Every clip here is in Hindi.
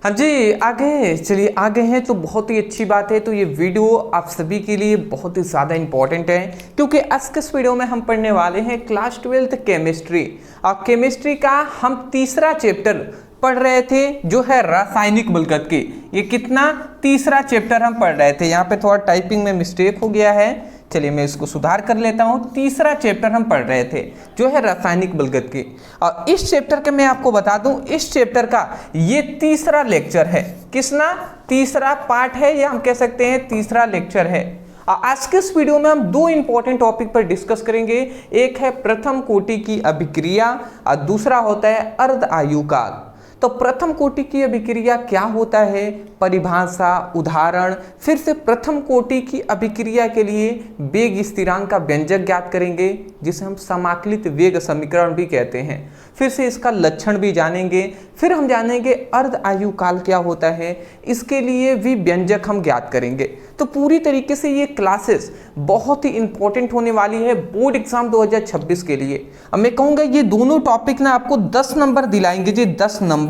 हाँ जी, आगे चलिए आगे हैं तो बहुत ही अच्छी बात है। तो ये वीडियो आप सभी के लिए बहुत ही ज़्यादा इंपॉर्टेंट है क्योंकि आज के इस वीडियो में हम पढ़ने वाले हैं क्लास 12th केमिस्ट्री। और केमिस्ट्री का हम तीसरा चैप्टर पढ़ रहे थे जो है रासायनिक बलगत की। ये कितना तीसरा चैप्टर हम पढ़ रहे थे। यहाँ पे थोड़ा टाइपिंग में मिस्टेक हो गया है, चलिए मैं इसको सुधार कर लेता हूँ। तीसरा चैप्टर हम पढ़ रहे थे जो है रासायनिक बलगत की। और इस चैप्टर के मैं आपको बता दूं, इस चैप्टर का ये तीसरा लेक्चर है। किसना तीसरा पार्ट है, या हम कह सकते हैं तीसरा लेक्चर है। आज के इस वीडियो में हम दो इंपॉर्टेंट टॉपिक पर डिस्कस करेंगे। एक है प्रथम कोटि की अभिक्रिया और दूसरा होता है अर्ध आयुकाल। तो प्रथम कोटि की अभिक्रिया क्या होता है, परिभाषा, उदाहरण, फिर से प्रथम कोटि की अभिक्रिया के लिए वेग स्थिरांक का व्यंजक ज्ञात करेंगे जिसे हम समाकलित वेग समीकरण भी कहते हैं। फिर से इसका लक्षण भी जानेंगे। फिर हम जानेंगे अर्ध आयुकाल क्या होता है, इसके लिए भी व्यंजक हम ज्ञात करेंगे। तो पूरी तरीके से ये क्लासेस बहुत ही इंपॉर्टेंट होने वाली है बोर्ड एग्जाम 2026 के लिए। अब मैं कहूँगा ये दोनों टॉपिक ना आपको 10 नंबर दिलाएंगे जी, 10 नंबर,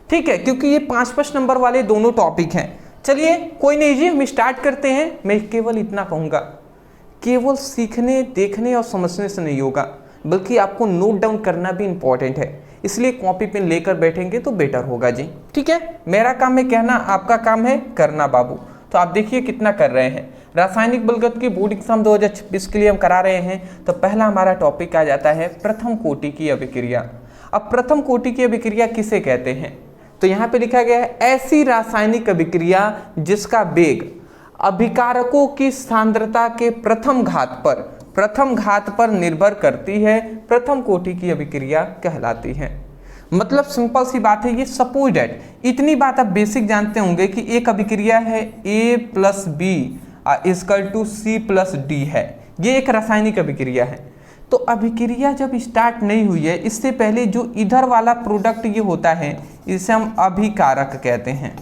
ठीक है, क्योंकि ये 5-5 नंबर वाले दोनों टॉपिक हैं। चलिए कोई नहीं जी, हम स्टार्ट करते हैं। मैं केवल इतना कहूँगा, केवल सीखने, देखने और समझने से नहीं होगा, बल्कि आपको नोट डाउन करना भी इंपॉर्टेंट है। इसलिए कॉपी पेन लेकर बैठेंगे तो बेटर होगा जी, ठीक है। मेरा काम है कहना, आपका काम है करना बाबू। तो आप देखिए कितना कर रहे हैं। रासायनिक बलगत की बोर्ड एग्जाम 2026 के लिए हम करा रहे हैं। तो पहला हमारा टॉपिक आ जाता है प्रथम कोटि की अभिक्रिया। अब प्रथम कोटि की अभिक्रिया किसे कहते हैं, तो यहाँ पे लिखा गया है ऐसी रासायनिक अभिक्रिया जिसका वेग अभिकारकों की सांद्रता के प्रथम घात पर निर्भर करती है, प्रथम कोटि की अभिक्रिया कहलाती है। मतलब सिंपल सी बात है, ये सपोज दैट, इतनी बात आप बेसिक जानते होंगे कि एक अभिक्रिया है A + B = C + D है। ये एक रासायनिक अभिक्रिया है। तो अभिक्रिया जब स्टार्ट नहीं हुई है, इससे पहले जो इधर वाला प्रोडक्ट ये होता है, इसे हम अभिकारक कहते हैं।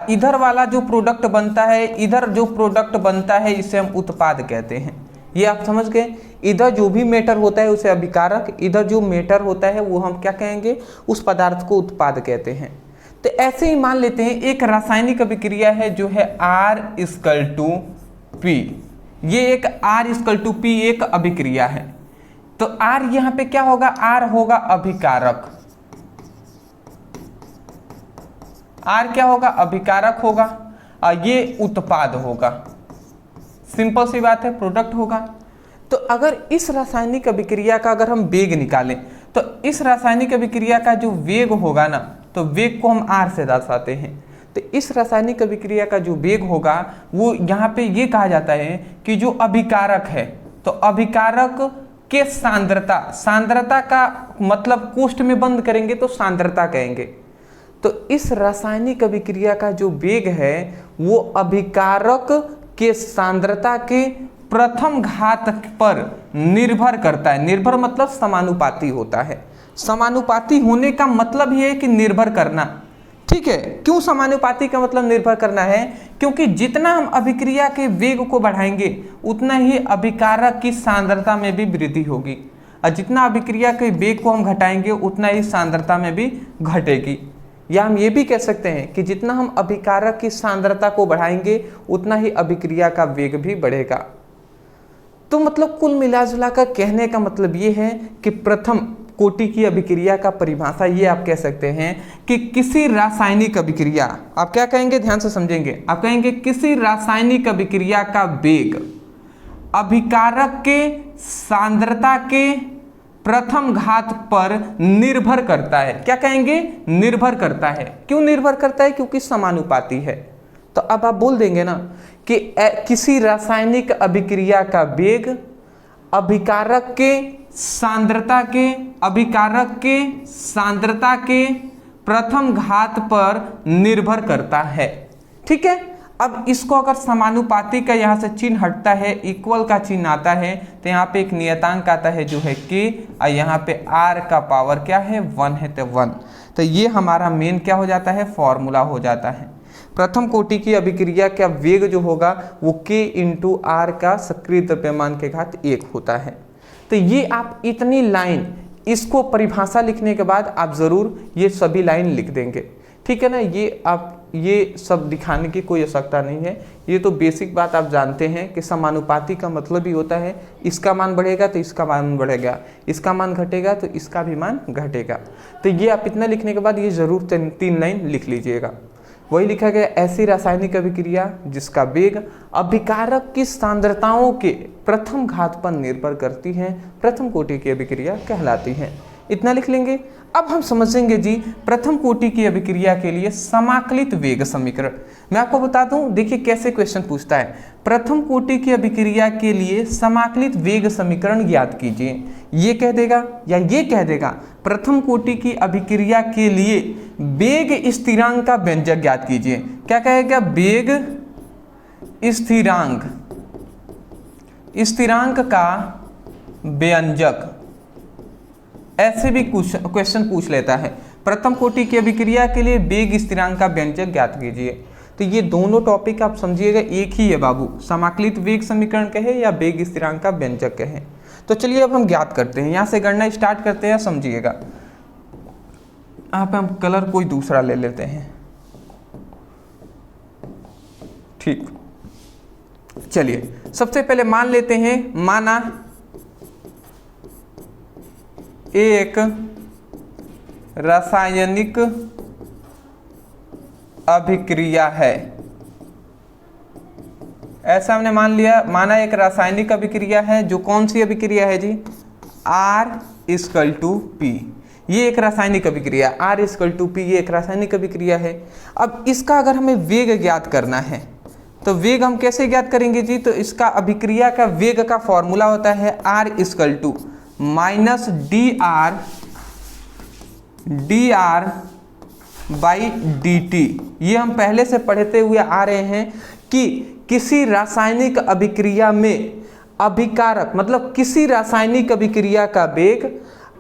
इधर वाला जो प्रोडक्ट बनता है, इधर जो प्रोडक्ट बनता है, इसे हम उत्पाद कहते हैं। ये आप समझ गए। इधर जो भी मैटर होता है उसे अभिकारक, इधर जो मैटर होता है वो हम क्या कहेंगे, उस पदार्थ को उत्पाद कहते हैं। तो ऐसे ही मान लेते हैं एक रासायनिक अभिक्रिया है जो है R = P। ये एक R = P एक अभिक्रिया है। तो R यहाँ पे क्या होगा, R होगा अभिकारक। R क्या होगा, अभिकारक होगा, और ये उत्पाद होगा। सिंपल सी बात है, प्रोडक्ट होगा। तो अगर इस रासायनिक अभिक्रिया का अगर हम वेग निकालें, तो इस रासायनिक अभिक्रिया का जो वेग होगा ना, तो वेग को हम R से दर्शाते हैं। तो इस रासायनिक अभिक्रिया का जो वेग होगा वो यहाँ पे ये कहा जाता है कि जो अभिकारक है, तो अभिकारक के सांद्रता का मतलब कोष्ठ में बंद करेंगे तो सांद्रता कहेंगे। तो इस रासायनिक अभिक्रिया का जो वेग है वो अभिकारक के सांद्रता के प्रथम घात पर निर्भर करता है। निर्भर मतलब समानुपाती होता है। समानुपाती होने का मतलब ये है कि निर्भर करना, ठीक है। क्यों समानुपाती का मतलब निर्भर करना है, क्योंकि जितना हम अभिक्रिया के वेग को बढ़ाएंगे उतना ही अभिकारक की सांद्रता में भी वृद्धि होगी, और जितना अभिक्रिया के वेग को हम घटाएंगे उतना ही सांद्रता में भी घटेगी। या हम ये भी कह सकते हैं कि जितना हम अभिकारक की सांद्रता को बढ़ाएंगे उतना ही अभिक्रिया का वेग भी बढ़ेगा। तो मतलब कुल मिलाजुला कर कहने का मतलब ये है कि प्रथम कोटि की अभिक्रिया का परिभाषा ये आप कह सकते हैं कि किसी रासायनिक अभिक्रिया, आप क्या कहेंगे, ध्यान से समझेंगे, आप कहेंगे किसी रासायनिक अभिक्रिया का वेग अभिकारक के सांद्रता के प्रथम घात पर निर्भर करता है। क्या कहेंगे, निर्भर करता है। क्यों निर्भर करता है, क्योंकि समानुपाती है। तो अब आप बोल देंगे ना कि किसी रासायनिक अभिक्रिया का वेग अभिकारक के सांद्रता के प्रथम घात पर निर्भर करता है, ठीक है। अब इसको अगर समानुपाती का यहाँ से चिन्ह हटता है, इक्वल का चिन्ह आता है, तो यहाँ पे एक नियतांक आता है जो है k, और यहाँ पे r का पावर क्या है, 1 है, तो 1। तो ये हमारा मेन क्या हो जाता है, फॉर्मूला हो जाता है। प्रथम कोटि की अभिक्रिया का वेग जो होगा वो k × r का सक्रिय द्रव्यमान के घात 1 होता है। तो ये आप इतनी लाइन इसको परिभाषा लिखने के बाद आप ज़रूर ये सभी लाइन लिख देंगे, ठीक है ना। ये आप ये सब दिखाने की कोई आवश्यकता नहीं है, ये तो बेसिक बात आप जानते हैं कि समानुपाती का मतलब ही होता है इसका मान बढ़ेगा तो इसका मान बढ़ेगा, इसका मान घटेगा तो इसका भी मान घटेगा। तो ये आप इतना लिखने के बाद ये ज़रूर 3 लाइन लिख लीजिएगा। वही लिखा गया, ऐसी रासायनिक अभिक्रिया जिसका वेग अभिकारक की सांद्रताओं के प्रथम घात पर निर्भर करती है प्रथम कोटि की अभिक्रिया कहलाती है। इतना लिख लेंगे। अब हम समझेंगे जी प्रथम कोटि की अभिक्रिया के लिए समाकलित वेग समीकरण। मैं आपको बता दूं, देखिए कैसे क्वेश्चन पूछता है। प्रथम कोटि की अभिक्रिया के लिए समाकलित वेग समीकरण ज्ञात कीजिए, ये कह देगा या ये कह देगा प्रथम कोटि की अभिक्रिया के लिए वेग स्थिरांक का व्यंजक ज्ञात कीजिए। क्या कहेगा? वेग स्थिरांक का व्यंजक। ऐसे भी क्वेश्चन पूछ लेता है, प्रथम कोटि की अभिक्रिया के लिए वेग स्थिरांक का व्यंजक ज्ञात कीजिए। तो ये दोनों टॉपिक आप समझिएगा एक ही है बाबू, समाकलित वेग समीकरण कहे या वेग स्थिरांक का व्यंजक कहे। तो चलिए अब हम ज्ञात करते हैं, यहाँ से गणना स्टार्ट करते हैं, समझिएगा। यहाँ पे हम कलर कोई दूसरा ले लेते हैं, ठीक। चलिए सबसे पहले मान लेते हैं, माना एक रासायनिक अभिक्रिया है, ऐसा हमने मान लिया। माना एक रासायनिक अभिक्रिया है, जो कौन सी अभिक्रिया है जी? R=P। ये एक रासायनिक अभिक्रिया, R=P, ये एक रासायनिक अभिक्रिया है। अब इसका अगर हमें वेग ज्ञात करना है तो वेग हम कैसे ज्ञात करेंगे जी? तो इसका अभिक्रिया का वेग का फॉर्मूला होता है R=- dR/dt। ये हम पहले से पढ़ते हुए आ रहे हैं कि किसी रासायनिक अभिक्रिया में अभिकारक मतलब किसी रासायनिक अभिक्रिया का वेग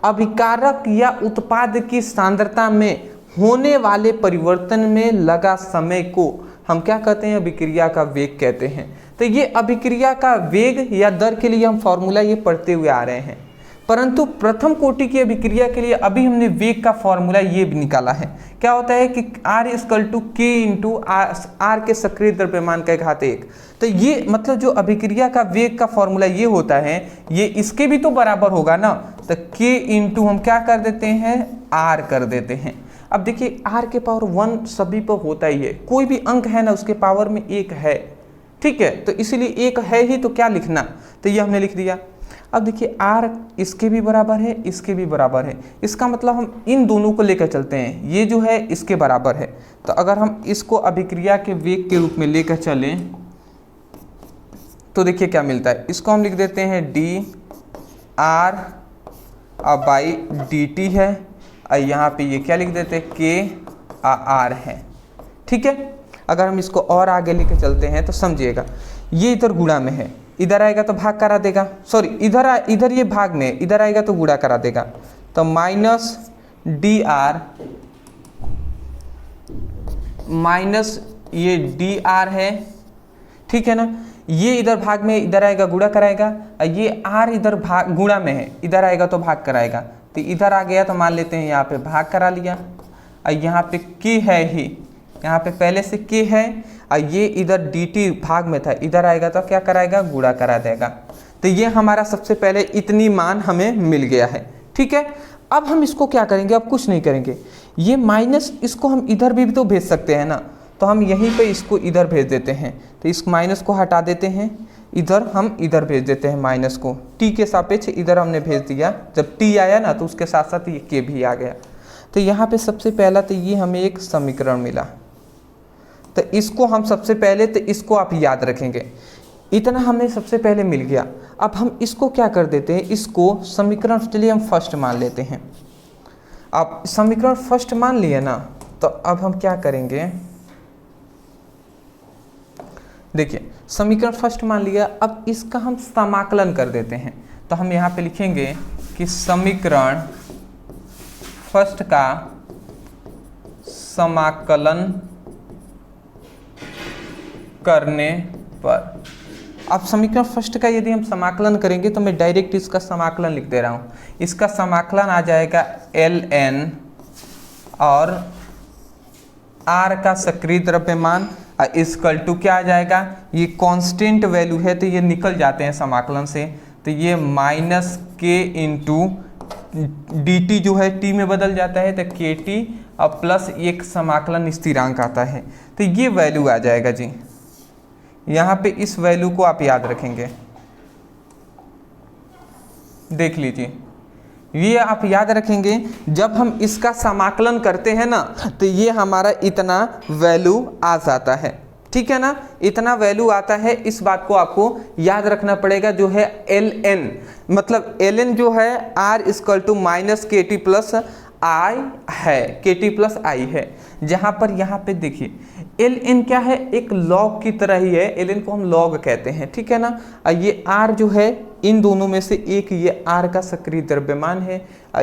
अभिकारक या उत्पाद की सांद्रता में होने वाले परिवर्तन में लगा समय को हम क्या कहते हैं? अभिक्रिया का वेग कहते हैं। तो ये अभिक्रिया का वेग या दर के लिए हम फॉर्मूला ये पढ़ते हुए आ रहे हैं, परंतु प्रथम कोटि की अभिक्रिया के लिए अभी हमने वेग का फॉर्मूला ये भी निकाला है। क्या होता है कि R=K/R के सक्रिय द्रव्यमान का घात 1। तो ये मतलब जो अभिक्रिया का वेग का फॉर्मूला ये होता है, ये इसके भी तो बराबर होगा ना। तो K हम क्या कर देते हैं? R कर देते हैं। अब देखिए R के पावर 1 सभी पर होता ही है, कोई भी अंक है ना उसके पावर में 1 है, ठीक है। तो इसीलिए 1 है ही, तो क्या लिखना? तो ये हमने लिख दिया। अब देखिए R इसके भी बराबर है, इसके भी बराबर है, इसका मतलब हम इन दोनों को लेकर चलते हैं, ये जो है इसके बराबर है। तो अगर हम इसको अभिक्रिया के वेग के रूप में लेकर चलें तो देखिए क्या मिलता है। इसको हम लिख देते हैं dR/dt है, और यहाँ पे ये क्या लिख देते हैं? K/R है, ठीक है। अगर हम इसको और आगे लेकर चलते हैं तो समझिएगा, ये इधर गुणा में है, इधर आएगा तो भाग करा देगा, सॉरी इधर ये भाग में, इधर आएगा तो गुणा करा देगा। तो -dR माइनस ये dR है, ठीक है ना। ये इधर भाग में, इधर आएगा गुणा कराएगा, और ये R इधर भाग गुणा में है, इधर आएगा तो भाग कराएगा। तो इधर आ गया तो मान लेते हैं यहाँ पे भाग करा लिया, और यहाँ पे K है ही, यहाँ पे पहले से K है, और ये इधर dt भाग में था, इधर आएगा तो क्या कराएगा? गुणा करा देगा। तो ये हमारा सबसे पहले इतनी मान हमें मिल गया है, ठीक है। अब हम इसको क्या करेंगे? अब कुछ नहीं करेंगे, ये माइनस इसको हम इधर भी तो भेज सकते हैं ना, तो हम यहीं पे इसको इधर भेज देते हैं। तो इस माइनस को हटा देते हैं, इधर हम इधर भेज देते हैं माइनस को, t के सापेक्ष इधर हमने भेज दिया। जब t आया ना तो उसके साथ साथ ये k भी आ गया। तो यहाँ पे सबसे पहला तो ये हमें एक समीकरण मिला, तो इसको हम सबसे पहले तो इसको आप याद रखेंगे, इतना हमें सबसे पहले मिल गया। अब हम इसको क्या कर देते हैं? इसको समीकरण चलिए हम फर्स्ट मान लेते हैं। अब समीकरण फर्स्ट मान लिए ना, तो अब हम क्या करेंगे? देखिए समीकरण फर्स्ट मान लिया, अब इसका हम समाकलन कर देते हैं। तो हम यहाँ पे लिखेंगे कि समीकरण फर्स्ट का समाकलन करने पर अब समीकरण फर्स्ट का यदि हम समाकलन करेंगे तो मैं डायरेक्ट इसका समाकलन लिख दे रहा हूँ। इसका समाकलन आ जाएगा ln और r का सक्रिय द्रव्यमान इक्वल टू क्या आ जाएगा, ये कांस्टेंट वैल्यू है तो ये निकल जाते हैं समाकलन से, तो ये माइनस के इंटू dt जो है t में बदल जाता है तो kt और प्लस एक समाकलन स्थिरांक आता है, तो ये वैल्यू आ जाएगा जी। यहाँ पे इस वैल्यू को आप याद रखेंगे, देख लीजिए, ये आप याद रखेंगे। जब हम इसका समाकलन करते हैं ना तो ये हमारा इतना वैल्यू आ जाता है, ठीक है ना, इतना वैल्यू आता है। इस बात को आपको याद रखना पड़ेगा, जो है ln, मतलब ln जो है r इक्वल टू माइनस के टी प्लस आई है, के टी प्लस आई है, जहाँ पर यहाँ पे देखिए ln क्या है, एक लॉग की तरह ही है, ln को हम लॉग कहते हैं, ठीक है ना। ये r जो है इन दोनों में से एक, ये r का सक्रिय द्रव्यमान है,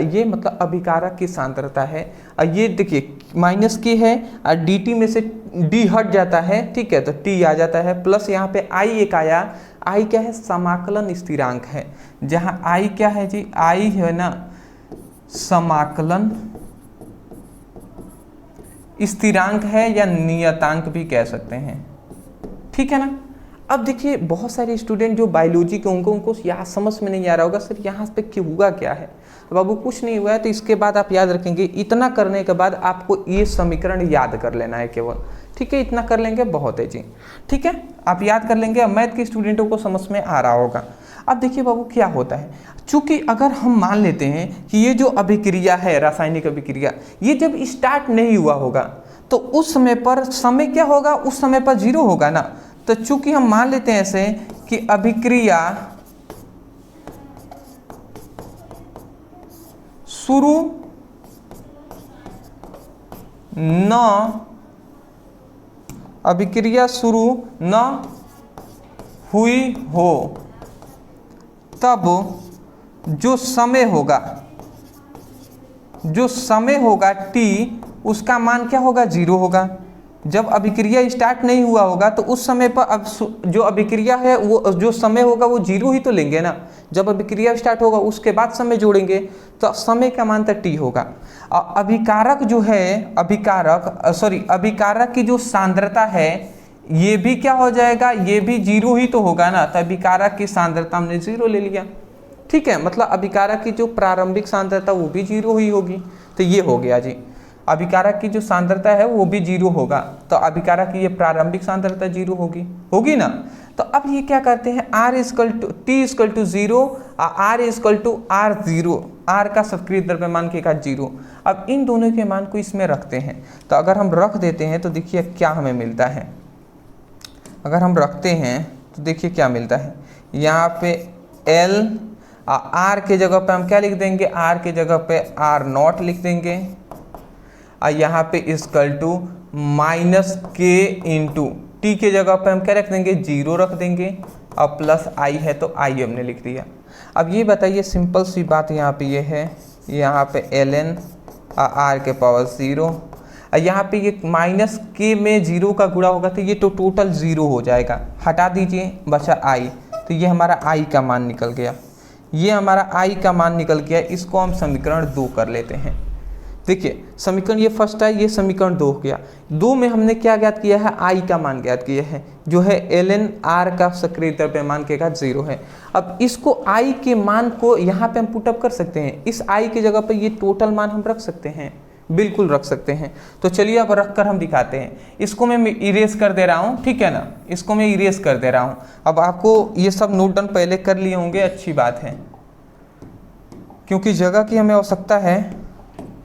ये मतलब अभिकारक की सांद्रता है। ये देखिए माइनस के है और dt में से d हट जाता है, ठीक है, तो t आ जाता है, प्लस यहाँ पे i एक आया, i क्या है, समाकलन स्थिरांक है, जहाँ i क्या है जी, i है ना समाकलन स्थिरांक है या नियतांक भी कह सकते हैं, ठीक है ना। अब देखिए बहुत सारे स्टूडेंट जो बायोलॉजी के उनको यहाँ समझ में नहीं आ रहा होगा, सर यहाँ पे क्यों हुआ क्या है, तो बाबू कुछ नहीं हुआ है। तो इसके बाद आप याद रखेंगे, इतना करने के बाद आपको ये समीकरण याद कर लेना है केवल, ठीक है, इतना कर लेंगे बहुत है जी, ठीक है, आप याद कर लेंगे। अब मैथ के स्टूडेंटों को समझ में आ रहा होगा। अब देखिए बाबू क्या होता है, चूंकि अगर हम मान लेते हैं कि ये जो अभिक्रिया है, रासायनिक अभिक्रिया, ये जब स्टार्ट नहीं हुआ होगा तो उस समय पर समय क्या होगा, उस समय पर जीरो होगा ना। तो चूंकि हम मान लेते हैं ऐसे कि अभिक्रिया शुरू न हुई हो, तब जो समय होगा t, उसका मान क्या होगा, जीरो होगा। जब अभिक्रिया स्टार्ट नहीं हुआ होगा तो उस समय पर अब जो अभिक्रिया है वो जो समय होगा वो जीरो ही तो लेंगे ना। जब अभिक्रिया स्टार्ट होगा उसके बाद समय जोड़ेंगे तो समय का मान तो t होगा। और अभिकारक जो है, अभिकारक की जो सांद्रता है ये भी क्या हो जाएगा, ये भी जीरो ही तो होगा ना। तो अभिकारक की सांद्रता हमने जीरो ले लिया, ठीक है, मतलब अभिकारक की जो प्रारंभिक सांद्रता वो भी जीरो ही होगी। तो ये हो गया जी, अभिकारक की जो सांद्रता है वो भी जीरो होगा, तो अभिकारक की ये प्रारंभिक सांद्रता जीरो होगी ना। तो अब ये क्या करते हैं, t इक्वल टू जीरो और r equal to r zero, r का सक्रिय द्रव्यमान के का जीरो। अब इन दोनों के मान को इसमें रखते हैं, तो अगर हम रख देते हैं तो देखिए क्या हमें मिलता है। अगर हम रखते हैं तो देखिए क्या मिलता है, यहाँ पे L r के जगह पे हम क्या लिख देंगे, r के जगह पे r0 लिख देंगे, और यहाँ पे इक्वल टू माइनस के इंटू टी के जगह पे हम क्या रख देंगे, जीरो रख देंगे, और प्लस आई है तो आई हमने लिख दिया। अब ये बताइए, सिंपल सी बात यहाँ पे ये है, यहाँ पे ln r के पावर जीरो, और यहाँ पे ये माइनस के में जीरो का गुणा होगा तो ये तो टोटल जीरो हो जाएगा, हटा दीजिए बचा आई, तो ये हमारा आई का मान निकल गया, ये हमारा आई का मान निकल गया। इसको हम समीकरण 2 कर लेते हैं। देखिए समीकरण ये फर्स्ट है, ये समीकरण 2 हो गया। 2 में हमने क्या ज्ञात किया है, आई का मान ज्ञात किया है, जो है ln r का सक्रिय द्रव्यमान के का जीरो है। अब इसको आई के मान को यहाँ पे हम पुटअप कर सकते हैं, इस आई की जगह पे ये टोटल मान हम रख सकते हैं, बिल्कुल रख सकते हैं। तो चलिए अब रख कर हम दिखाते हैं। इसको मैं इरेज कर दे रहा हूँ, ठीक है ना, इसको मैं इरेज कर दे रहा हूँ। अब आपको ये सब नोट डाउन पहले कर लिए होंगे, अच्छी बात है, क्योंकि जगह की हमें आवश्यकता है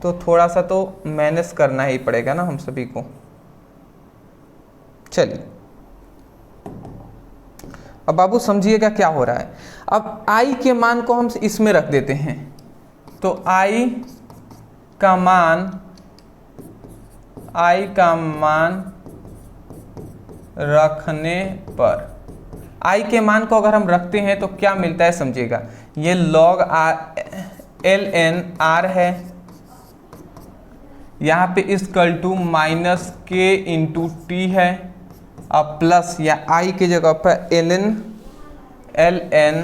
तो थोड़ा सा तो मैनेज करना ही पड़ेगा ना हम सभी को। चलिए अब बाबू समझिएगा क्या हो रहा है। अब आई के मान को हम इसमें रख देते हैं, तो आई का मान रखने पर, आई के मान को अगर हम रखते हैं तो क्या मिलता है समझिएगा, ये log ln r है, यहाँ पे इक्वल टू माइनस के इंटू टी है, अब प्लस या आई की जगह पर ln ln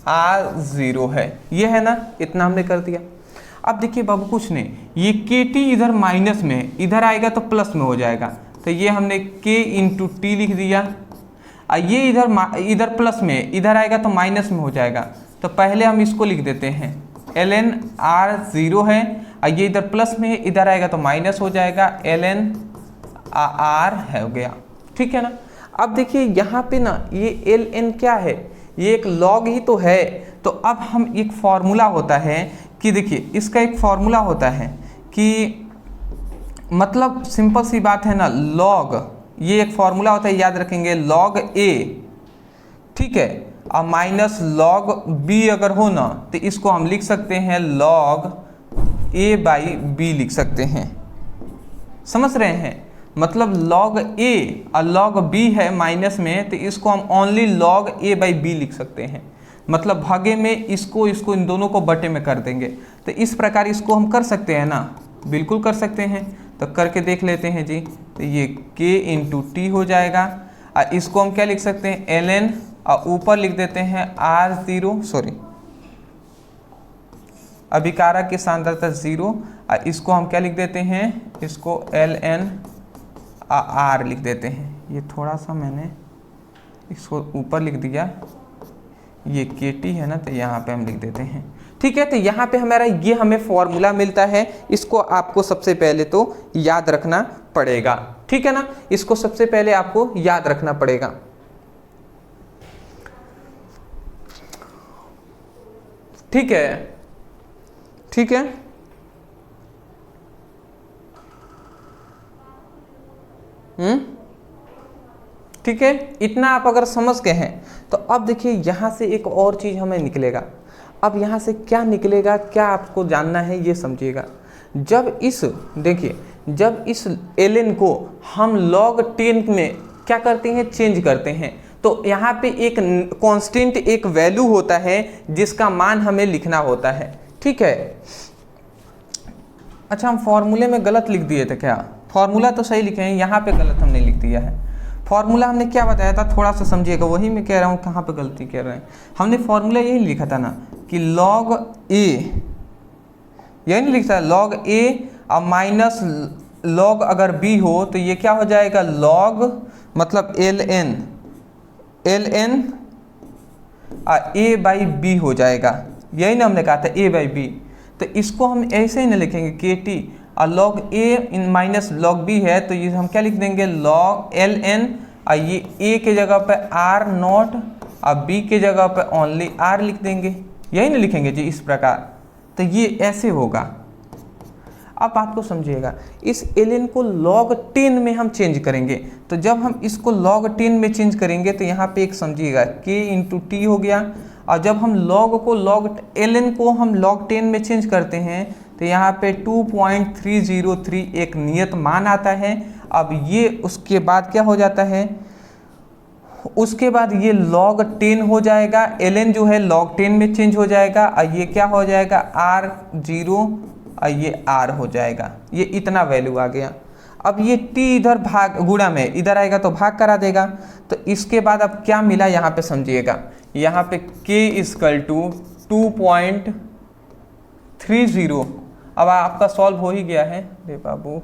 r0 है, ये है ना, इतना हमने कर दिया। अब देखिए बाबू कुछ नहीं, ये kt इधर माइनस में है, इधर आएगा तो प्लस में हो जाएगा, तो ये हमने k इंटू टी लिख दिया। ये इधर प्लस में है, इधर आएगा तो माइनस में हो जाएगा, तो पहले हम इसको लिख देते हैं ln r0 है, ये इधर प्लस में है, इधर आएगा तो माइनस हो जाएगा, ln r है, हो गया, ठीक है ना। अब देखिए यहाँ पे ना ये ln क्या है, ये एक log ही तो है, तो अब हम एक फॉर्मूला होता है कि देखिए इसका एक फॉर्मूला होता है कि मतलब सिंपल सी बात है ना, log, ये एक फॉर्मूला होता है, याद रखेंगे, log a, ठीक है, और माइनस log b अगर हो ना तो इसको हम लिख सकते हैं log a बाई b लिख सकते हैं, समझ रहे हैं, मतलब log a और log b है माइनस में, तो इसको हम only log a by b लिख सकते हैं, मतलब भागे में इसको इन दोनों को बटे में कर देंगे। तो इस प्रकार इसको हम कर सकते हैं ना, बिल्कुल कर सकते हैं, तो करके देख लेते हैं जी। तो ये k इंटू टी हो जाएगा, और इसको हम क्या लिख सकते हैं, ln, और ऊपर लिख देते हैं r0, सॉरी अभिकारक की सांद्रता 0, और इसको हम क्या लिख देते हैं, इसको ln r लिख देते हैं। ये थोड़ा सा मैंने इसको ऊपर लिख दिया, ये kt है ना, तो यहाँ पे हम लिख देते हैं, ठीक है। तो यहाँ पे हमारा ये हमें फॉर्मूला मिलता है, इसको आपको सबसे पहले तो याद रखना पड़ेगा, ठीक है ना, इसको सबसे पहले आपको याद रखना पड़ेगा। ठीक है, ठीक है, ठीक है, इतना आप अगर समझ गए हैं तो अब देखिए यहाँ से एक और चीज़ हमें निकलेगा। अब यहाँ से क्या निकलेगा, क्या आपको जानना है, ये समझिएगा। जब इस देखिए, जब इस ln को हम log 10 में क्या करते हैं, चेंज करते हैं, तो यहाँ पे एक कांस्टेंट, एक वैल्यू होता है जिसका मान हमें लिखना होता है, ठीक है। अच्छा, हम फॉर्मूले में गलत लिख दिए थे क्या, फॉर्मूला तो सही लिखे हैं, यहाँ पे गलत हमने लिख दिया है। फॉर्मूला हमने क्या बताया था, थोड़ा सा समझिएगा, वही मैं कह रहा हूँ कहाँ पे गलती कर रहे हैं। हमने फॉर्मूला यही लिखा था ना कि log a, यही नहीं लिखता log a और माइनस log अगर b हो तो ये क्या हो जाएगा, log मतलब ln a बाई b हो जाएगा, यही ना हमने कहा था, a बाई b। तो इसको हम ऐसे ही ना लिखेंगे kt, और log a in minus log b है, तो ये हम क्या लिख देंगे, log ln, और ये a के जगह पे r नॉट और b के जगह पे ओनली r लिख देंगे, यही ना लिखेंगे जी, इस प्रकार। तो ये ऐसे होगा। अब बात को समझिएगा, इस ln को log 10 में हम चेंज करेंगे, तो जब हम इसको log 10 में चेंज करेंगे तो यहाँ पे एक समझिएगा k इंटू टी हो गया, और जब हम ln को हम log 10 में चेंज करते हैं तो यहाँ पे 2.303 एक नियत मान आता है। अब ये उसके बाद क्या हो जाता है, उसके बाद ये log 10 हो जाएगा, ln जो है log 10 में चेंज हो जाएगा, और ये क्या हो जाएगा, r0, और ये r हो जाएगा, ये इतना वैल्यू आ गया। अब ये t इधर भाग गुणा में, इधर आएगा तो भाग करा देगा, तो इसके बाद अब क्या मिला यहाँ पे समझिएगा, यहाँ पे k इक्वल टू 2.30, अब आपका सॉल्व हो ही गया है रे बाबू,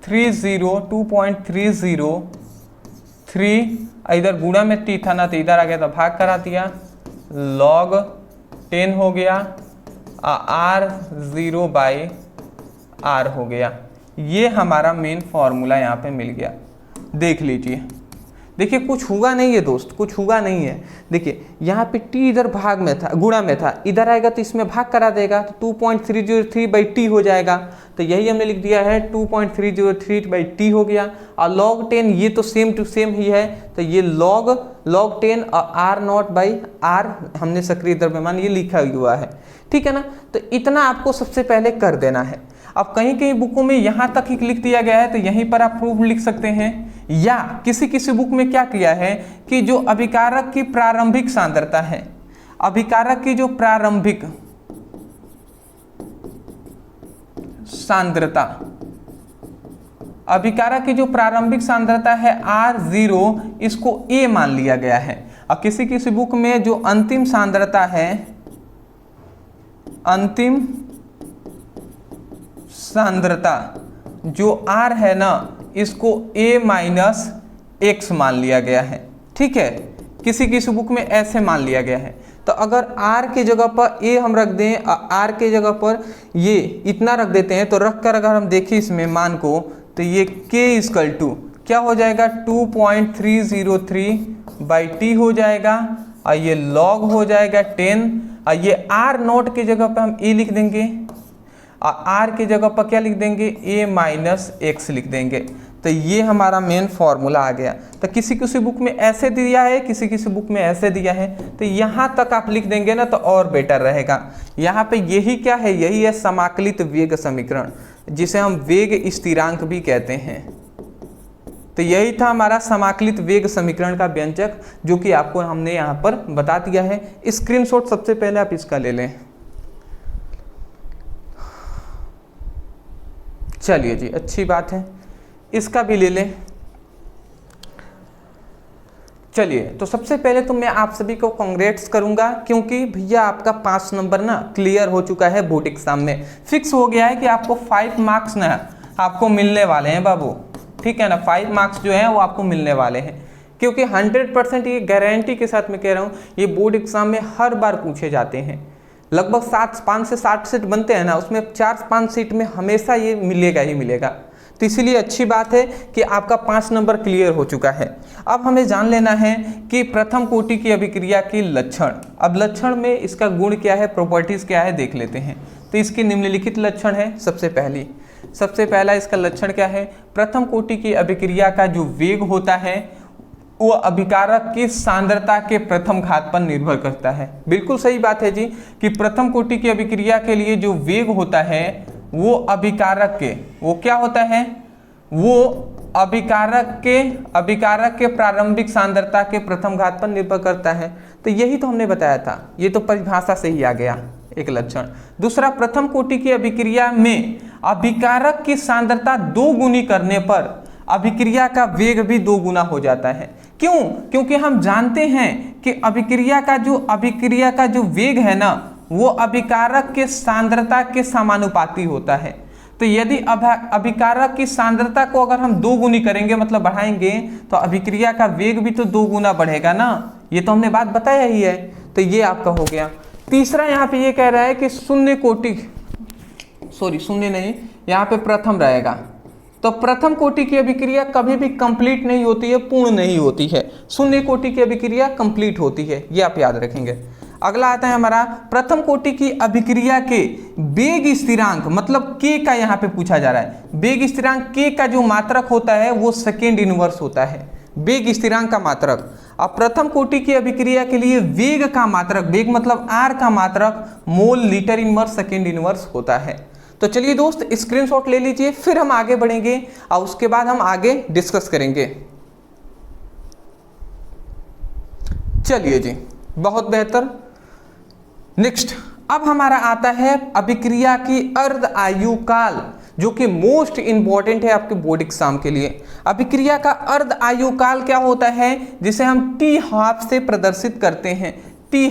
2.303, इधर गुणा में t था ना, तो इधर आ गया तो भाग करा दिया, log 10 हो गया, r0 बाई r हो गया। ये हमारा मेन फॉर्मूला यहाँ पे मिल गया, देख लीजिए। देखिए कुछ हुआ नहीं है दोस्त, कुछ हुआ नहीं है। देखिए यहाँ पे t इधर भाग में था, गुणा में था, इधर आएगा तो इसमें भाग करा देगा, तो 2.303 बाई टी हो जाएगा, तो यही हमने लिख दिया है 2.303 बाई टी हो गया। और log 10 ये तो सेम टू सेम ही है, तो ये log 10 और r नॉट बाई r हमने सक्रिय द्रव्यमान ये लिखा हुआ है, ठीक है ना। तो इतना आपको सबसे पहले कर देना है। अब कहीं कहीं बुकों में यहाँ तक ही लिख दिया गया है, तो यहीं पर आप प्रूफ लिख सकते हैं, या किसी किसी बुक में क्या किया है कि जो अभिकारक की प्रारंभिक सांद्रता है, अभिकारक की जो प्रारंभिक सांद्रता, अभिकारक की जो प्रारंभिक सांद्रता है R0 इसको A मान लिया गया है, और किसी किसी बुक में जो अंतिम सांद्रता है, अंतिम सांद्रता जो R है ना, इसको A-X मान लिया गया है। ठीक है, किसी किसी बुक में ऐसे मान लिया गया है। तो अगर R की जगह पर A हम रख दें, R की जगह पर ये इतना रख देते हैं, तो रख कर अगर हम देखें इसमें मान को, तो ये K इक्वल टू क्या हो जाएगा, 2.303/T हो जाएगा, और ये लॉग हो जाएगा 10, और ये R0 की जगह पर हम A लिख देंगे, और R की जगह पर क्या लिख देंगे, A-X लिख देंगे। तो ये हमारा मेन फॉर्मूला आ गया। तो किसी किसी बुक में ऐसे दिया है, किसी किसी बुक में ऐसे दिया है, तो यहाँ तक आप लिख देंगे ना तो और बेटर रहेगा। यहाँ पे यही क्या है, यही है समाकलित वेग समीकरण, जिसे हम वेग स्थिरांक भी कहते हैं। तो यही था हमारा समाकलित वेग समीकरण का व्यंजक, जो कि आपको हमने यहाँ पर बता दिया है। स्क्रीनशॉट सबसे पहले आप इसका ले लें। चलिए जी, अच्छी बात है, इसका भी ले लें। चलिए, तो सबसे पहले तो मैं आप सभी को कांग्रेट्स करूंगा, क्योंकि भैया आपका 5 नंबर ना क्लियर हो चुका है बोर्ड एग्जाम में। फिक्स हो गया है कि आपको 5 मार्क्स ना आपको मिलने वाले हैं बाबू। ठीक है ना, 5 मार्क्स जो हैं वो आपको मिलने वाले हैं, क्योंकि 100% ये गारंटी के साथ मैं कह रहा हूँ, ये बोर्ड एग्जाम में हर बार पूछे जाते हैं। लगभग 5 से 7 सीट बनते हैं ना, उसमें 4-5 सीट में हमेशा ये मिलेगा ही मिलेगा। तो इसीलिए अच्छी बात है कि आपका 5 नंबर क्लियर हो चुका है। अब हमें जान लेना है कि प्रथम कोटि की अभिक्रिया की लक्षण। अब लक्षण में इसका गुण क्या है, प्रॉपर्टीज क्या है, देख लेते हैं। तो इसके निम्नलिखित लक्षण है। सबसे पहला इसका लक्षण क्या है, प्रथम कोटि की अभिक्रिया का जो वेग होता है वो अभिकारक की सांद्रता के प्रथम घात पर निर्भर करता है। बिल्कुल सही बात है जी, कि प्रथम कोटि की अभिक्रिया के लिए जो वेग होता है वो अभिकारक के, वो क्या होता है, वो अभिकारक के प्रारंभिक सांद्रता के प्रथम घात पर निर्भर करता है। तो यही तो हमने बताया था, ये तो परिभाषा से ही आ गया एक लक्षण। दूसरा, प्रथम कोटि की अभिक्रिया में अभिकारक की सांद्रता 2 गुनी करने पर अभिक्रिया का वेग भी 2 गुना हो जाता है। क्यों? क्योंकि हम जानते हैं कि अभिक्रिया का जो वेग है ना, वो अभिकारक के सांद्रता के समानुपाती होता है। तो यदि अभिकारक की सांद्रता को अगर हम 2 गुनी करेंगे, मतलब बढ़ाएंगे, तो अभिक्रिया का वेग भी तो 2 गुना बढ़ेगा ना। ये तो हमने बात बताया ही है। तो ये आपका हो गया। तीसरा, यहाँ पे ये कह रहा है कि शून्य नहीं, यहाँ पे प्रथम रहेगा। तो प्रथम कोटि की अभिक्रिया कभी भी कंप्लीट नहीं होती है, पूर्ण नहीं होती है। शून्य कोटि की अभिक्रिया कंप्लीट होती है, ये आप याद रखेंगे। अगला आता है हमारा, प्रथम कोटि की अभिक्रिया के वेग स्थिरांक, मतलब k का यहाँ पे पूछा जा रहा है। वेग स्थिरांक k का जो मात्रक होता है वो सेकेंड इनवर्स होता है, वेग स्थिरांक का मात्रक। अब प्रथम कोटि की अभिक्रिया के लिए वेग का मात्रक, वेग मतलब r का मात्रक mole litre inverse second inverse होता है। तो चलिए दोस्त, स्क्रीनशॉट ले लीजिए, फिर हम आगे बढ़ेंगे और उसके बाद हम आगे डिस्कस करेंगे। चलिए जी, बहुत बेहतर। नेक्स्ट, अब हमारा आता है अभिक्रिया की अर्ध आयु काल, जो कि मोस्ट इंपॉर्टेंट है आपके बोर्ड एग्जाम के लिए। अभिक्रिया का अर्ध आयु काल क्या होता है, जिसे हम टी हाफ से प्रदर्शित करते हैं। टी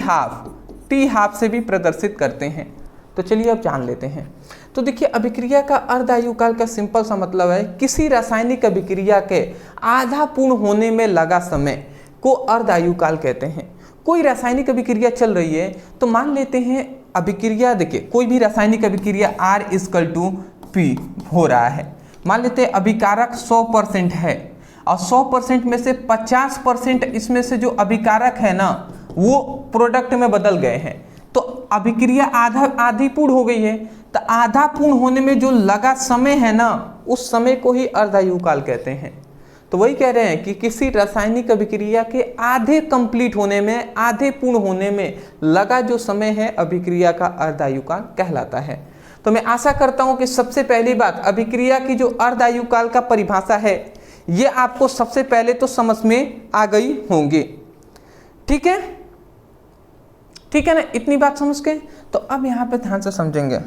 हाफ से भी प्रदर्शित करते हैं। तो चलिए अब जान लेते हैं। तो देखिए, अभिक्रिया का अर्ध आयु काल का सिंपल सा मतलब है, किसी रासायनिक अभिक्रिया के आधा पूर्ण होने में लगा समय को अर्ध आयु काल कहते हैं। कोई रासायनिक अभिक्रिया चल रही है, तो मान लेते हैं अभिक्रिया, देखिए कोई भी रासायनिक अभिक्रिया R=P हो रहा है। मान लेते हैं अभिकारक 100% है, और 100% में से 50% इसमें से जो अभिकारक है ना, वो प्रोडक्ट में बदल गए हैं। तो अभिक्रिया आधी पूर्ण हो गई है। तो आधा पूर्ण होने में जो लगा समय है ना, उस समय को ही अर्ध आयु काल कहते हैं। तो वही कह रहे हैं कि किसी रासायनिक अभिक्रिया के आधे कंप्लीट होने में, आधे पूर्ण होने में लगा जो समय है, अभिक्रिया का अर्ध आयु काल कहलाता है। तो मैं आशा करता हूं कि सबसे पहली बात, अभिक्रिया की जो अर्ध आयु काल का परिभाषा है, ये आपको सबसे पहले तो समझ में आ गई होंगी। ठीक है ना, इतनी बात समझ के। तो अब यहां पे ध्यान से समझेंगे।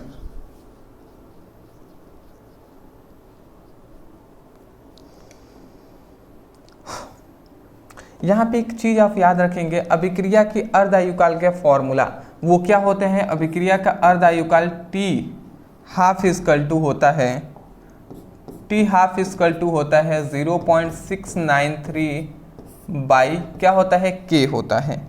यहाँ पे एक चीज़ आप याद रखेंगे, अभिक्रिया की अर्ध आयुकाल का फॉर्मूला वो क्या होते हैं, अभिक्रिया का अर्ध आयुकाल टी हाफ इक्वल टू होता है, टी हाफ इक्वल टू होता है 0.693 बाई क्या होता है, के होता है।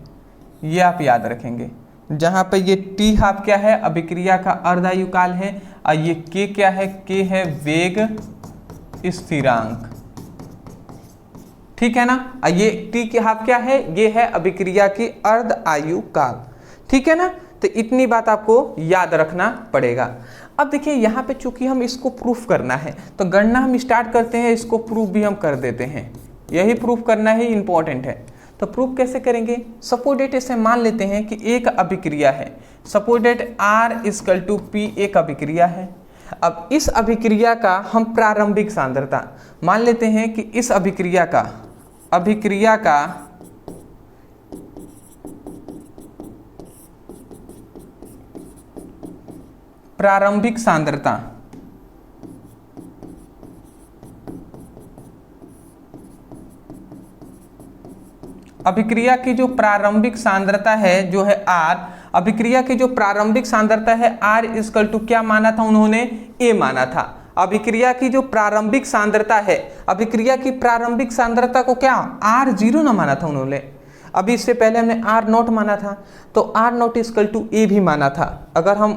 ये आप याद रखेंगे, जहाँ पे ये टी हाफ क्या है, अभिक्रिया का अर्ध आयुकाल है, और ये के क्या है, के है वेग स्थिरांक, ठीक है ना। ये टी के हाफ क्या है, ये है अभिक्रिया की अर्ध आयुकाल, ठीक है ना। तो इतनी बात आपको याद रखना पड़ेगा। अब देखिए यहाँ पे चूंकि हम इसको प्रूफ करना है तो गणना हम स्टार्ट करते हैं, इसको प्रूफ भी हम कर देते हैं, यही प्रूफ करना ही इंपॉर्टेंट है। तो प्रूफ कैसे करेंगे, सपोज डेट ऐसे मान लेते हैं कि एक अभिक्रिया है, suppose that R equal to P एक अभिक्रिया है। अब इस अभिक्रिया का हम प्रारंभिक सांद्रता मान लेते हैं कि इस अभिक्रिया का प्रारंभिक सांद्रता अभिक्रिया की जो प्रारंभिक सांद्रता है जो है R, अभिक्रिया की जो प्रारंभिक सांद्रता है R इक्वल टू क्या माना था उन्होंने, A माना था। अभिक्रिया की जो प्रारंभिक सांद्रता है, अभिक्रिया की प्रारंभिक सांद्रता को क्या R0 ना माना था उन्होंने, अभी इससे पहले हमने R0 माना था, तो R0 इक्वल टू A भी माना था। अगर हम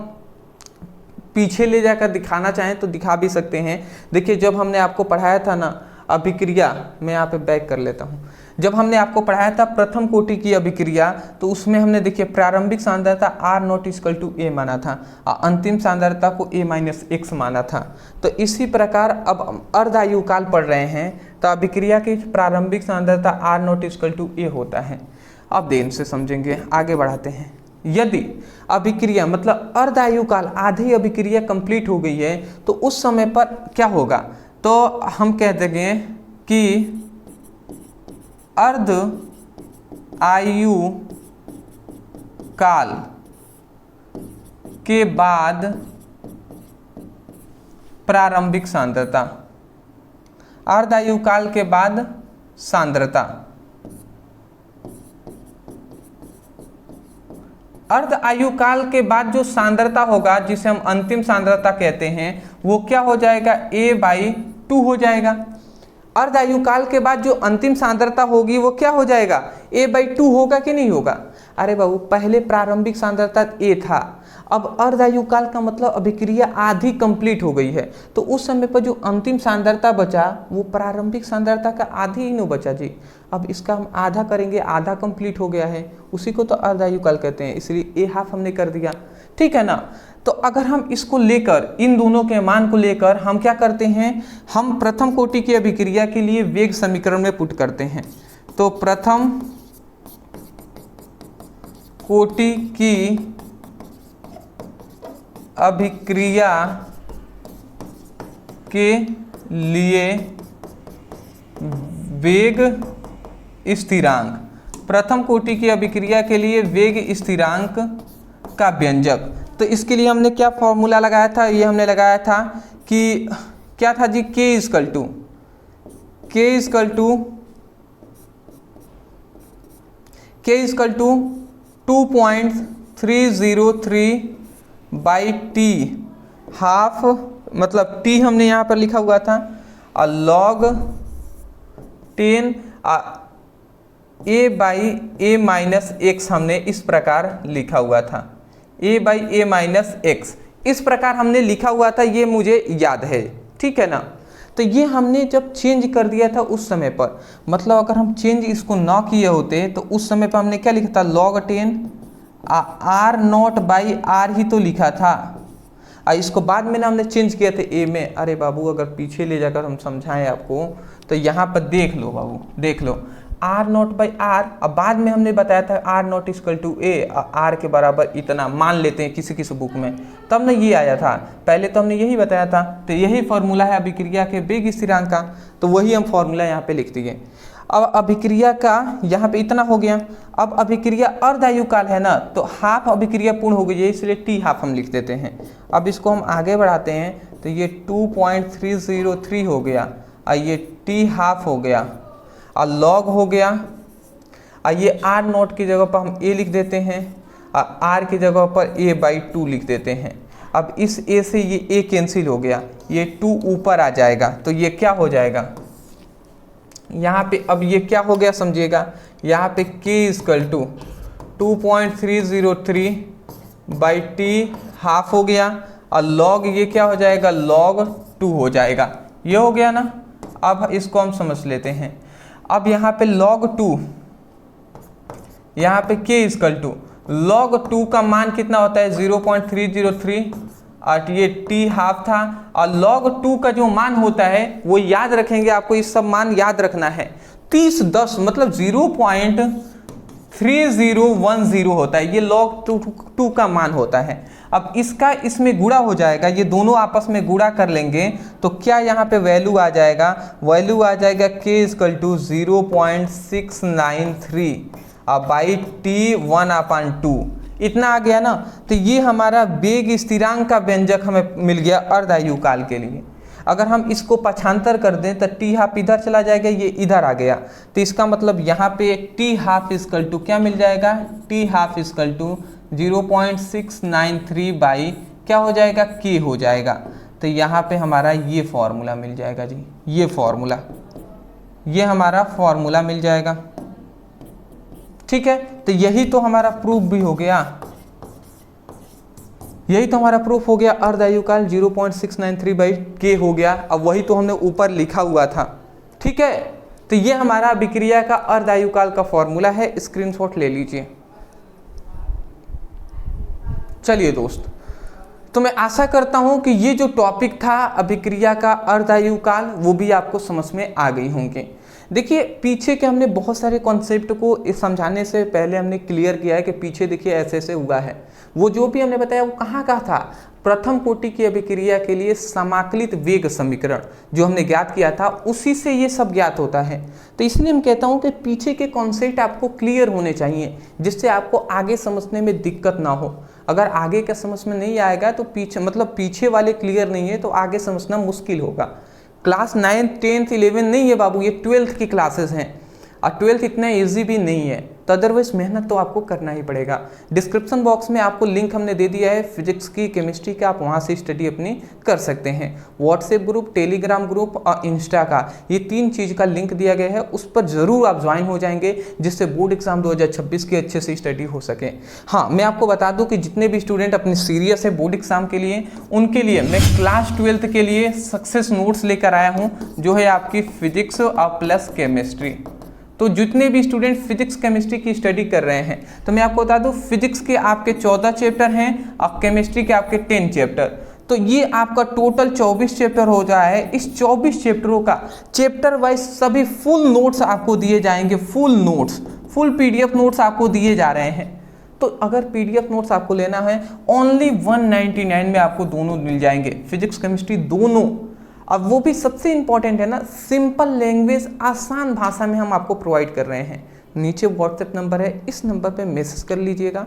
पीछे ले जाकर दिखाना चाहें तो दिखा भी सकते हैं। देखिए जब हमने आपको पढ़ाया था ना अभिक्रिया, मैं यहाँ पे बैक कर लेता हूँ, जब हमने आपको पढ़ाया था प्रथम कोटि की अभिक्रिया तो उसमें हमने देखिए प्रारंभिक सांद्रता R0 इक्वल टू A माना था और अंतिम सांद्रता को A-x माना था। तो इसी प्रकार अब अर्ध आयुकाल पढ़ रहे हैं तो अभिक्रिया की प्रारंभिक सांद्रता R0 इक्वल टू A होता है। अब देर से समझेंगे, आगे बढ़ाते हैं। यदि अभिक्रिया मतलब अर्ध आयुकाल आधी अभिक्रिया कंप्लीट हो गई है तो उस समय पर क्या होगा, तो हम कह देंगे कि अर्ध आयु काल के बाद प्रारंभिक सांद्रता, अर्ध आयु काल के बाद सांद्रता, अर्ध आयु काल के बाद जो सांद्रता होगा जिसे हम अंतिम सांद्रता कहते हैं वो क्या हो जाएगा, A/2 हो जाएगा। अर्ध आयु काल के बाद जो अंतिम सांद्रता होगी वो क्या हो जाएगा, A/2 होगा कि नहीं होगा। अरे बाबू पहले प्रारंभिक सांद्रता A था, अब अर्ध आयु काल का मतलब अभिक्रिया आधी कंप्लीट हो गई है तो उस समय पर जो अंतिम सांद्रता बचा वो प्रारंभिक सांद्रता का आधी ही नहीं बचा जी। अब इसका हम आधा करेंगे, आधा कंप्लीट हो गया है, उसी को तो अर्ध आयु काल कहते हैं, इसलिए A हाफ हमने कर दिया, ठीक है ना। तो अगर हम इसको लेकर इन दोनों के मान को लेकर हम क्या करते हैं, हम प्रथम कोटि की अभिक्रिया के लिए वेग समीकरण में पुट करते हैं। तो प्रथम कोटि की अभिक्रिया के लिए वेग स्थिरांक, प्रथम कोटि की अभिक्रिया के लिए वेग स्थिरांक का व्यंजक। तो इसके लिए हमने क्या फॉर्मूला लगाया था, ये हमने लगाया था कि क्या था जी, K equal to 2.303/t half, मतलब t हमने यहाँ पर लिखा हुआ था log 10 A/A-x हमने इस प्रकार लिखा हुआ था, A/A-x इस प्रकार हमने लिखा हुआ था, ये मुझे याद है, ठीक है ना। तो ये हमने जब चेंज कर दिया था उस समय पर, मतलब अगर हम चेंज इसको ना किए होते तो उस समय पर हमने क्या लिखा था, log 10 R0/R ही तो लिखा था, इसको बाद में ना हमने चेंज किया था A में। अरे बाबू अगर पीछे ले जाकर हम समझाएं आपको तो यहाँ पर देख लो बाबू, देख लो R0/R, अब बाद में हमने बताया था R0 equal to A, R के बराबर इतना मान लेते हैं किसी किसी बुक में, तब ना ये आया था, पहले तो हमने यही बताया था। तो यही फॉर्मूला है अभिक्रिया के वेग स्थिरांक का, तो वही हम फॉर्मूला यहाँ पे लिख दिए। अब अभिक्रिया का यहाँ पे इतना हो गया। अब अभिक्रिया अर्ध आयु काल है ना, तो हाफ अभिक्रिया पूर्ण हो गई है, इसलिए T हाफ हम लिख देते हैं। अब इसको हम आगे बढ़ाते हैं तो ये 2.303 हो गया और ये T हाफ हो गया और लॉग हो गया ये आर नॉट की जगह पर हम ए लिख देते हैं, आर की जगह पर a/2 लिख देते हैं। अब इस a से ये a कैंसिल हो गया, ये 2 ऊपर आ जाएगा, तो ये क्या हो जाएगा यहाँ पे, अब ये क्या हो गया समझिएगा, यहाँ पे k equal to 2.303/t half हो गया, और log ये क्या हो जाएगा, log 2 हो जाएगा। ये हो गया ना। अब इसको हम समझ लेते हैं। अब यहाँ पे log 2, यहाँ पे k इक्वल टू log 2 का मान कितना होता है 0.303, और ये t हाफ था, और log 2 का जो मान होता है वो याद रखेंगे, आपको इस सब मान याद रखना है। 3010 मतलब 0.3010 होता है, ये log 2 का मान होता है। अब इसका इसमें गुणा हो जाएगा, ये दोनों आपस में गुणा कर लेंगे तो क्या यहाँ पे वैल्यू आ जाएगा, वैल्यू आ जाएगा k equal to 0.693 by t 1/2, इतना आ गया ना। तो ये हमारा वेग स्थिरांक का व्यंजक हमें मिल गया अर्धायु काल के लिए। अगर हम इसको पक्षांतर कर दें तो टी हाफ इधर चला जाएगा, ये इधर आ गया, तो इसका मतलब यहाँ पे टी हाफ इक्वल टू क्या मिल जाएगा, T half equal to 0.693 by क्या हो जाएगा, के हो जाएगा। तो यहाँ पे हमारा ये फॉर्मूला मिल जाएगा जी, ये फॉर्मूला, ये हमारा फॉर्मूला मिल जाएगा। ठीक है, तो यही तो हमारा प्रूफ भी हो गया, यही तो हमारा प्रूफ हो गया, अर्धायु काल 0.693/k हो गया। अब वही तो हमने ऊपर लिखा हुआ था। ठीक है, तो ये हमारा अभिक्रिया का अर्धायु काल का फॉर्मूला है, स्क्रीनशॉट ले लीजिए। चलिए दोस्त, तो मैं आशा करता हूं कि ये जो टॉपिक था अभिक्रिया का अर्धायु काल वो भी आपको समझ में आ गई होंगे। देखिए पीछे के हमने बहुत सारे कॉन्सेप्ट को इस समझाने से पहले हमने क्लियर किया है कि पीछे देखिए ऐसे ऐसे हुआ है, वो जो भी हमने बताया वो कहाँ का था, प्रथम कोटि की अभिक्रिया के लिए समाकलित वेग समीकरण जो हमने ज्ञात किया था उसी से ये सब ज्ञात होता है। तो इसलिए हम कहता हूँ कि पीछे के कॉन्सेप्ट आपको क्लियर होने चाहिए जिससे आपको आगे समझने में दिक्कत ना हो। अगर आगे का समझ में नहीं आएगा तो पीछे मतलब पीछे वाले क्लियर नहीं है तो आगे समझना मुश्किल होगा। क्लास 9th 10th 11 नहीं है बाबू, ये 12th की क्लासेस हैं, और 12th इतना इजी भी नहीं है, तो अदरवाइज मेहनत तो आपको करना ही पड़ेगा। डिस्क्रिप्शन बॉक्स में आपको लिंक हमने दे दिया है फिजिक्स की, केमिस्ट्री का, आप वहाँ से स्टडी अपनी कर सकते हैं। व्हाट्सएप ग्रुप, टेलीग्राम ग्रुप और इंस्टा का, ये 3 चीज़ का लिंक दिया गया है, उस पर ज़रूर आप ज्वाइन हो जाएंगे जिससे बोर्ड एग्जाम 2026 की अच्छे से स्टडी हो सके। हाँ, मैं आपको बता दूँ कि जितने भी स्टूडेंट अपने सीरियस है बोर्ड एग्जाम के लिए, उनके लिए मैं क्लास 12th के लिए सक्सेस नोट्स लेकर आया हूँ जो है आपकी फिजिक्स और प्लस केमिस्ट्री। तो जितने भी स्टूडेंट फिजिक्स केमिस्ट्री की स्टडी कर रहे हैं, तो मैं आपको बता दूं फिजिक्स के आपके 14 चैप्टर हैं और केमिस्ट्री के आपके 10 चैप्टर, तो ये आपका टोटल 24 चैप्टर हो रहा है। इस 24 चैप्टरों का चैप्टर वाइज सभी फुल नोट्स आपको दिए जाएंगे, full notes, full PDF notes आपको दिए जा रहे हैं। तो अगर PDF नोट्स आपको लेना है ओनली 199 में आपको दोनों मिल जाएंगे, फिजिक्स केमिस्ट्री दोनों। अब वो भी सबसे इंपॉर्टेंट है ना, सिंपल लैंग्वेज, आसान भाषा में हम आपको प्रोवाइड कर रहे हैं। नीचे व्हाट्सएप नंबर है, इस नंबर पे मैसेज कर लीजिएगा,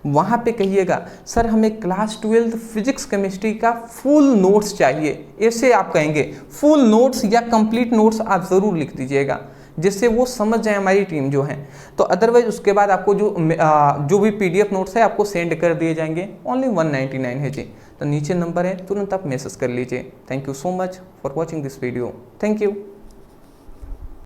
वहाँ पे कहिएगा सर हमें क्लास 12th फिजिक्स केमिस्ट्री का फुल नोट्स चाहिए, ऐसे आप कहेंगे फुल नोट्स या कंप्लीट नोट्स आप ज़रूर लिख दीजिएगा जिससे वो समझ जाए हमारी टीम जो है। तो अदरवाइज उसके बाद आपको जो भी PDF नोट्स है आपको सेंड कर दिए जाएंगे, ओनली 199 है जी। तो नीचे नंबर है, तुरंत आप मैसेज कर लीजिए। Thank you so much for watching this video, thank you.